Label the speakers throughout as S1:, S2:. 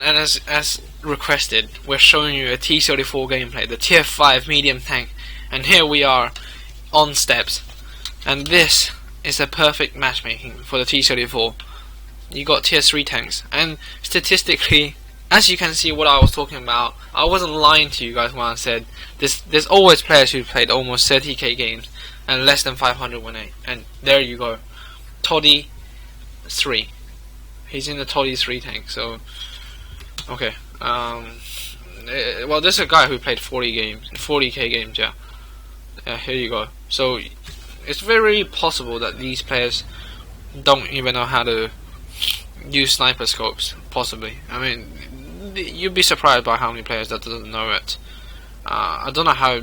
S1: And as requested, we're showing you a T-34 gameplay, the tier 5 medium tank, and here we are on steps, and this is a perfect matchmaking for the T-34. You got tier 3 tanks, and statistically, as you can see what I was talking about, I wasn't lying to you guys when I said there's always players who played almost 30k games and less than 500 win rate, and there you go, Toddy 3. He's in the Toddy 3 tank, so okay. Well, there's a guy who played 40k games, yeah. Here you go. So it's very possible that these players don't even know how to use sniper scopes. Possibly. I mean, you'd be surprised by how many players that doesn't know it. I don't know how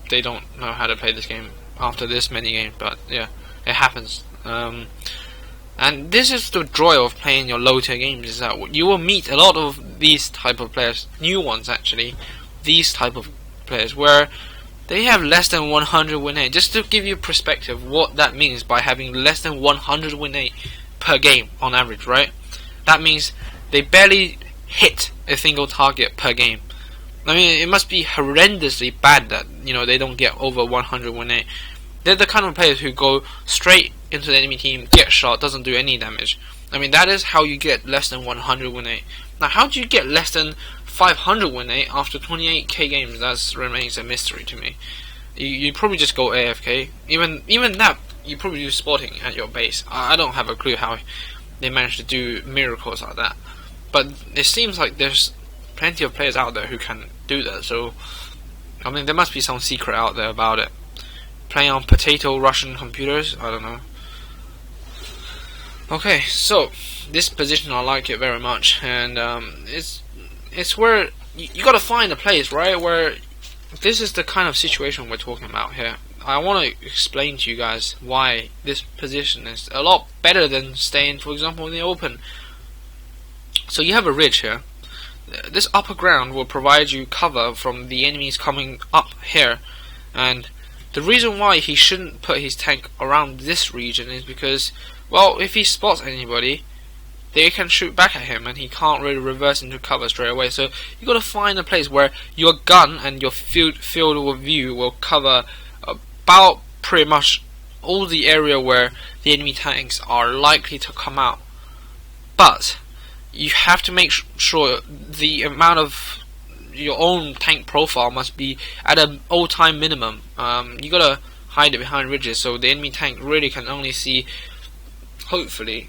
S1: they don't know how to play this game after this many games, but yeah, it happens. And this is the joy of playing your low tier games, is that you will meet a lot of these type of players, new ones actually, these type of players where they have less than 100 win rate. Just to give you perspective what that means by having less than 100 win rate per game on average, right? That means they barely hit a single target per game. I mean, it must be horrendously bad that, you know, they don't get over 100 win rate. They're the kind of players who go straight into the enemy team, get shot, doesn't do any damage. I mean, that is how you get less than 100 win rate. Now, how do you get less than 500 win rate after 28k games? That remains a mystery to me. You probably just go AFK. Even that, you probably do spotting at your base. I don't have a clue how they managed to do miracles like that. But it seems like there's plenty of players out there who can do that. So, I mean, there must be some secret out there about it. Playing on potato Russian computers, I don't know. Okay, so this position I like it very much, and it's where you gotta find a place, right, where this is the kind of situation we're talking about here. I want to explain to you guys why this position is a lot better than staying, for example, in the open. So you have a ridge here. This upper ground will provide you cover from the enemies coming up here, and the reason why he shouldn't put his tank around this region is because, well, if he spots anybody, they can shoot back at him and he can't really reverse into cover straight away. So you got to find a place where your gun and your field of view will cover about pretty much all the area where the enemy tanks are likely to come out. But you have to make sure the amount of your own tank profile must be at an all-time minimum. You gotta hide it behind ridges so the enemy tank really can only see, hopefully,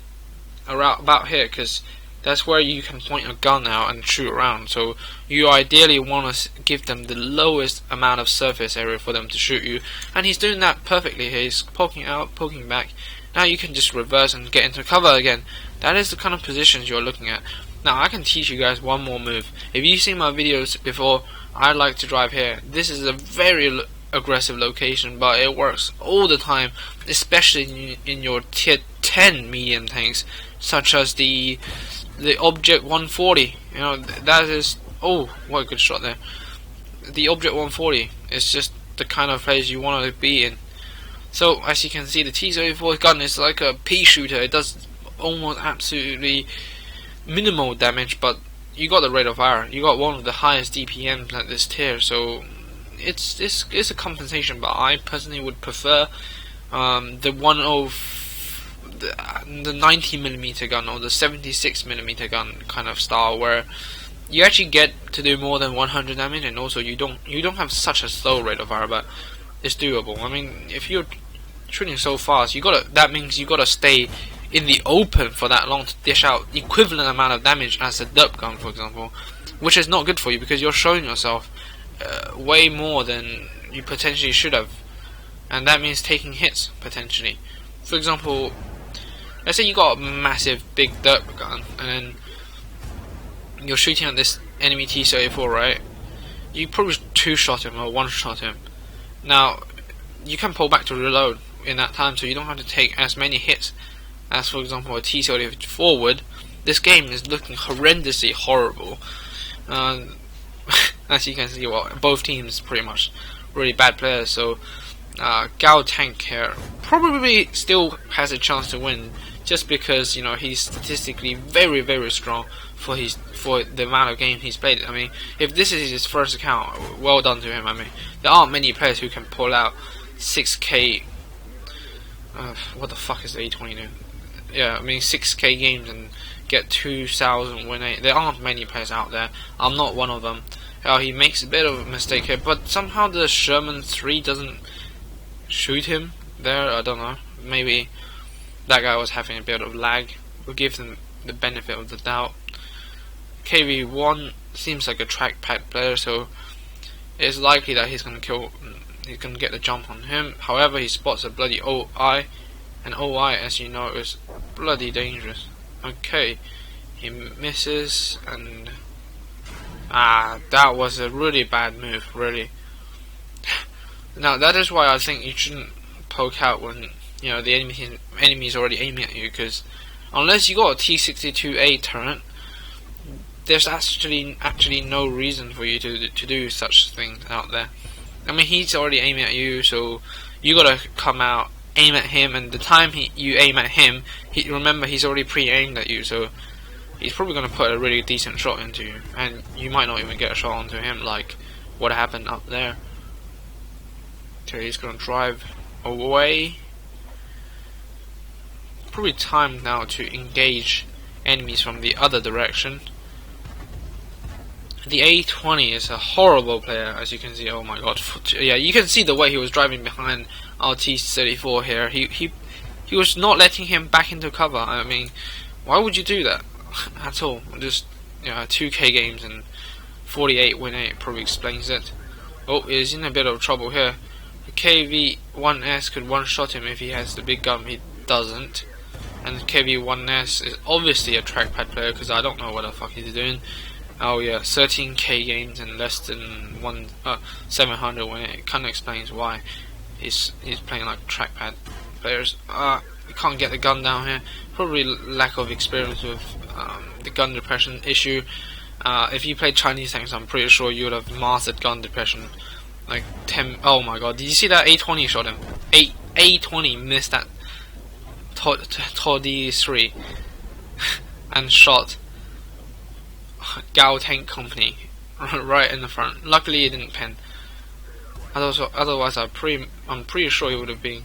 S1: around about here, because that's where you can point a gun out and shoot around. So you ideally want to give them the lowest amount of surface area for them to shoot you, and he's doing that perfectly here. He's poking out, poking back. Now you can just reverse and get into cover again. That is the kind of positions you're looking at. Now I can teach you guys one more move. If you've seen my videos before, I like to drive here. This is a very aggressive location, but it works all the time, especially in your tier 10 medium tanks, such as the Object 140. You know, that is, oh, what a good shot there. The Object 140 is just the kind of place you want to be in. So as you can see, the T-34 gun is like a pea shooter. It does almost absolutely minimal damage, but you got the rate of fire. You got one of the highest DPMs at this tier, so it's a compensation. But I personally would prefer the 90mm gun or the 76mm gun kind of style, where you actually get to do more than 100 damage, and also you don't have such a slow rate of fire, but it's doable. I mean, if you're shooting so fast, that means you gotta stay in the open for that long to dish out equivalent amount of damage as a derp gun, for example, which is not good for you because you're showing yourself way more than you potentially should have, and that means taking hits potentially. For example, let's say you got a massive big derp gun and then you're shooting at this enemy T-34, right? You probably two-shot him or one-shot him. Now you can pull back to reload in that time, so you don't have to take as many hits as, for example, a T-34 would. This game is looking horrendously horrible. As you can see, well, both teams pretty much really bad players. So Gao Tank here probably still has a chance to win, just because, you know, he's statistically very, very strong for the amount of games he's played. I mean, if this is his first account, well done to him. I mean, there aren't many players who can pull out 6K. What the fuck is the A20 doing? Yeah, I mean 6K games and get 2,000 win rate. There aren't many players out there. I'm not one of them. He makes a bit of a mistake here, but somehow the Sherman 3 doesn't shoot him there. I don't know. Maybe that guy was having a bit of lag. We'll give them the benefit of the doubt. KV1 seems like a trackpad player, so it's likely that he's gonna get the jump on him. However, he spots a bloody OI, and OI, as you know, is bloody dangerous. Okay, he misses, and that was a really bad move, really. Now that is why I think you shouldn't poke out when the enemy is already aiming at you, because unless you got a T-62A turret, there's actually no reason for you to do such things out there. I mean, he's already aiming at you, so you gotta come out, aim at him, and the time you aim at him, remember he's already pre-aimed at you, so he's probably gonna put a really decent shot into you, and you might not even get a shot onto him, like what happened up there. So he's gonna drive away. Probably time now to engage enemies from the other direction. The A20 is a horrible player, as you can see. Oh my god, yeah, you can see the way he was driving behind our T-34 here. He was not letting him back into cover. I mean, why would you do that at all? Just 2K games and 48 win rate probably explains it. Oh, he's in a bit of trouble here. The KV-1S could one-shot him if he has the big gun. He doesn't. And KV-1S is obviously a trackpad player, because I don't know what the fuck he's doing. Oh yeah, 13K games and less than 700 win. It kind of explains why he's playing like trackpad players. You can't get the gun down here. Probably lack of experience with the gun depression issue. If you played Chinese tanks, I'm pretty sure you would have mastered gun depression. Like 10. Oh my god! Did you see that A20 shot him? A20 missed that T-34 and shot Gao Tank Company right in the front. Luckily, he didn't pen. Otherwise, I'm pretty sure he would have been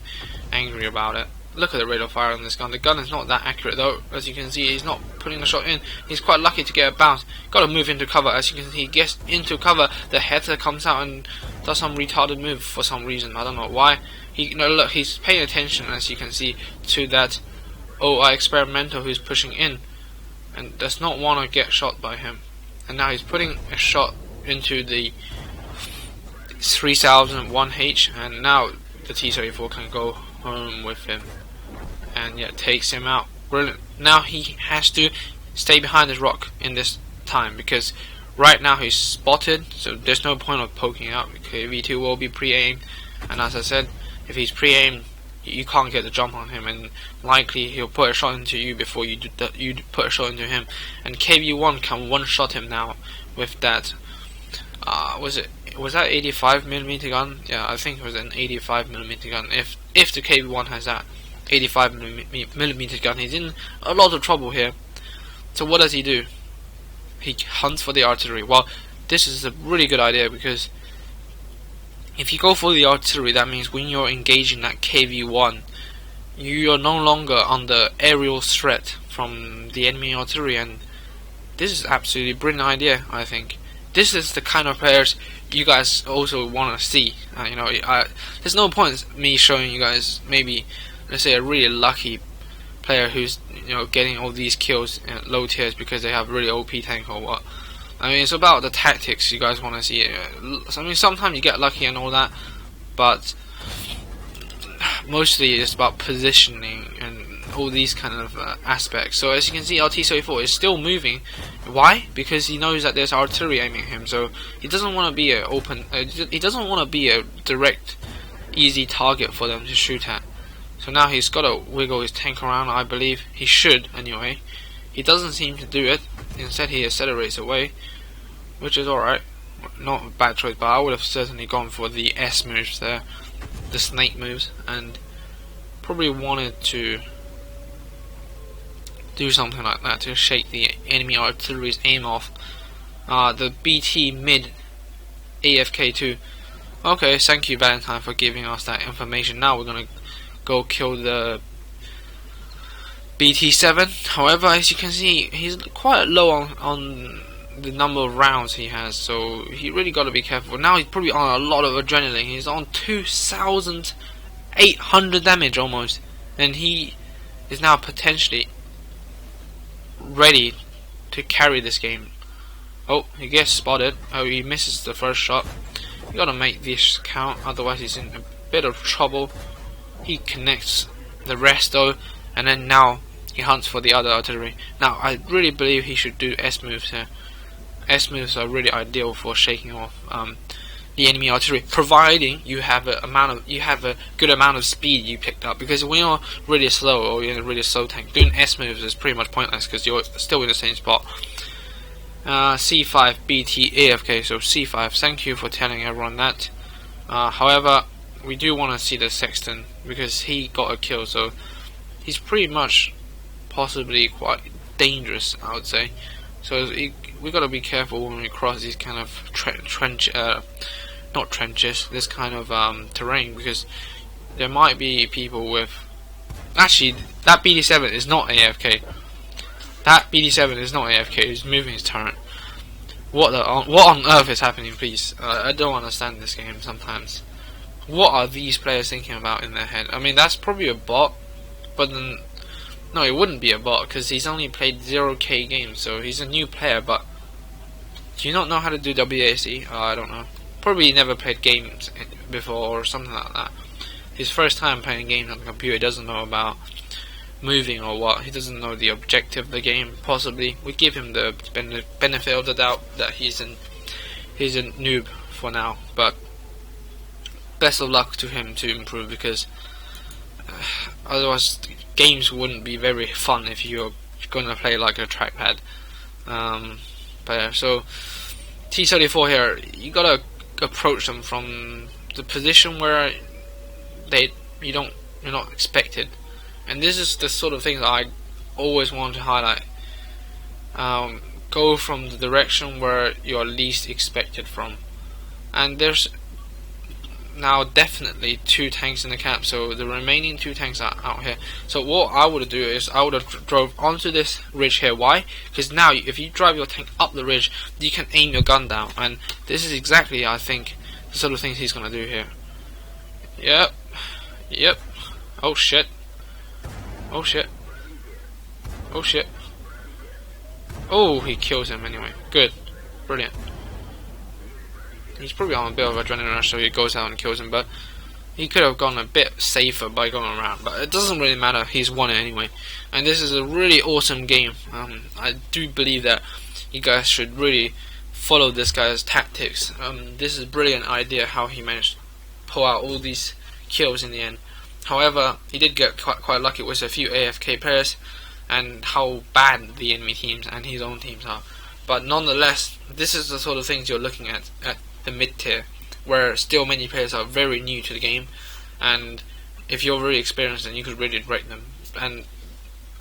S1: angry about it. Look at the rate of fire on this gun. The gun is not that accurate though. As you can see, he's not putting the shot in. He's quite lucky to get a bounce. Got to move into cover. As you can see, he gets into cover. The header comes out and does some retarded move for some reason. I don't know why. Look, he's paying attention, as you can see, to that OI experimental who's pushing in, and does not want to get shot by him. And now he's putting a shot into the 3001H, and now the T-34 can go home with him, and yeah, takes him out. Brilliant. Now he has to stay behind this rock in this time, because right now he's spotted, so there's no point of poking out, because V2 will be pre-aimed, and as I said, if he's pre-aimed, you can't get the jump on him, and likely he'll put a shot into you before you put a shot into him. And KV1 can one-shot him now with that. Was that 85mm gun? Yeah, I think it was an 85mm gun. If the KV1 has that 85mm gun, he's in a lot of trouble here. So what does he do? He hunts for the artillery. Well, this is a really good idea, because if you go for the artillery, that means when you're engaging that KV1, you are no longer under aerial threat from the enemy artillery, and this is absolutely brilliant idea. I think this is the kind of players you guys also want to see. There's no point me showing you guys maybe, let's say, a really lucky player who's getting all these kills in low tiers because they have really OP tank or what. I mean, it's about the tactics you guys want to see. I mean, sometimes you get lucky and all that, but mostly it's about positioning and all these kind of aspects. So as you can see, our T-34 is still moving. Why? Because he knows that there's artillery aiming at him. So he doesn't want to be a he doesn't want to be a direct, easy target for them to shoot at. So now he's got to wiggle his tank around. I believe he should anyway. He doesn't seem to do it. Instead, he accelerates away, which is alright. Not a bad choice, but I would have certainly gone for the S moves there, the snake moves, and probably wanted to do something like that to shake the enemy artillery's aim off. The BT mid AFK2. Okay, thank you Valentine for giving us that information. Now we're gonna go kill the BT7. However, as you can see, he's quite low on the number of rounds he has, so he really got to be careful. Now he's probably on a lot of adrenaline. He's on 2,800 damage almost, and he is now potentially ready to carry this game. Oh, he gets spotted. Oh, he misses the first shot. You gotta make this count, otherwise he's in a bit of trouble. He connects the rest though, and then now he hunts for the other artillery. Now I really believe he should do S moves here. S moves are really ideal for shaking off the enemy artillery, providing you have a good amount of speed you picked up. Because when you're really slow or you're in a really slow tank, doing S moves is pretty much pointless because you're still in the same spot. C5 BT AFK, so C5. Thank you for telling everyone that. However, we do want to see the Sexton because he got a kill, so he's pretty much possibly quite dangerous, I would say. So we got to be careful when we cross these kind of not trenches, this kind of terrain, because there might be people with. Actually, that BD7 is not AFK. That BD7 is not AFK. He's moving his turret. What on earth is happening? Please, I don't understand this game sometimes. What are these players thinking about in their head? I mean, that's probably a bot, but then. No, it wouldn't be a bot because he's only played 0k games, so he's a new player. But do you not know how to do WASD? I don't know. Probably never played games before or something like that. His first time playing games on the computer. He doesn't know about moving or what. He doesn't know the objective of the game. Possibly we give him the benefit of the doubt that he's a noob for now. But best of luck to him to improve, because otherwise games wouldn't be very fun if you're gonna play like a trackpad player. So T-34 here, you gotta approach them from the position where you're not expected, and this is the sort of thing that I always want to highlight. Go from the direction where you're least expected from, and there's now definitely 2 tanks in the camp, so the remaining 2 tanks are out here. So what I would do is I would have drove onto this ridge here. Why? Because now if you drive your tank up the ridge, you can aim your gun down, and this is exactly, I think, the sort of things he's gonna do here. Yep. Oh shit. Oh shit. Oh shit. Oh, he kills him anyway. Good. Brilliant. He's probably on a bit of adrenaline rush, so he goes out and kills him, but he could have gone a bit safer by going around, but it doesn't really matter, he's won it anyway. And this is a really awesome game. I do believe that you guys should really follow this guy's tactics. This is a brilliant idea how he managed to pull out all these kills in the end. However, he did get quite lucky with a few AFK players and how bad the enemy teams and his own teams are. But nonetheless, this is the sort of things you're looking at the mid tier, where still many players are very new to the game, and if you're really experienced, then you could really rate them. And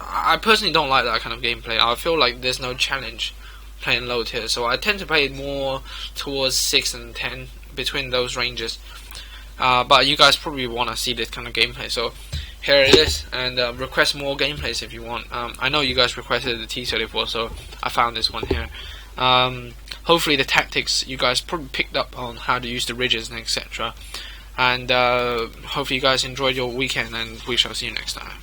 S1: I personally don't like that kind of gameplay. I feel like there's no challenge playing low tier, so I tend to play more towards 6 and 10, between those ranges. But you guys probably want to see this kind of gameplay, so here it is, and request more gameplays if you want. I know you guys requested the T-34, so I found this one here. Hopefully the tactics you guys probably picked up on how to use the ridges and etc. And hopefully you guys enjoyed your weekend, and we shall see you next time.